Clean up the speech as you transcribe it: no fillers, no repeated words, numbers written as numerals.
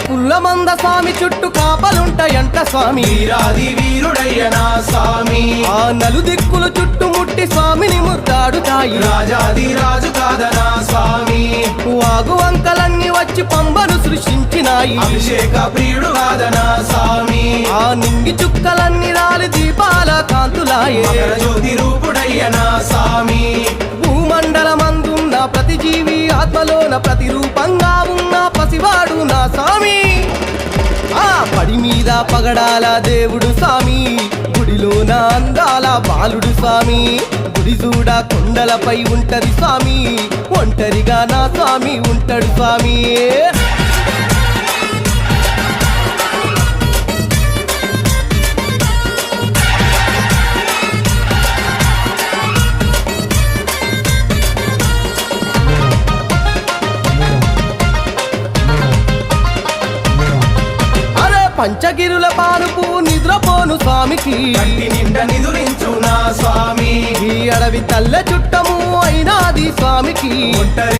పుల్లమంద స్వామి చుట్టూ కాపలుంటాయంట స్వామి, వీరాది వీరుడయ్యనా స్వామి, ఆ నలుదిక్కులు చుట్టుముట్టి స్వామిని ముద్దాడుతాయి. రాజాది రాజు కాదనా స్వామి, వాగు వంకలన్నీ వచ్చి పంబను సృష్టించినాయి. అభిషేక ప్రియుడు కాదనా స్వామి, ఆ నింగి చుక్కలన్నీ రాలి దీపాల కాంతులాయే. మకర జ్యోతి రూపుడయ్యనా స్వామి, భూమండలమందున్న ప్రతి జీవి ఆత్మలోన ప్రతిరూపంగా ఉన్న పసివాడు నా స్వామి. ఆ పడి మీద పగడాల దేవుడు స్వామి, గుడిలోన అందాల బాలుడు స్వామి. గుడి చూడ కొండలపై ఉంటది స్వామి, ఒంటరిగా నా స్వామి ఉంటాడు స్వామి. పంచగిరుల పానుపు నిద్రపోను స్వామికి, కంటి నిండా నిదురించు నా స్వామి, ఈ అడవి తల్ల చుట్టము అయినాది స్వామికి. ఒంటరి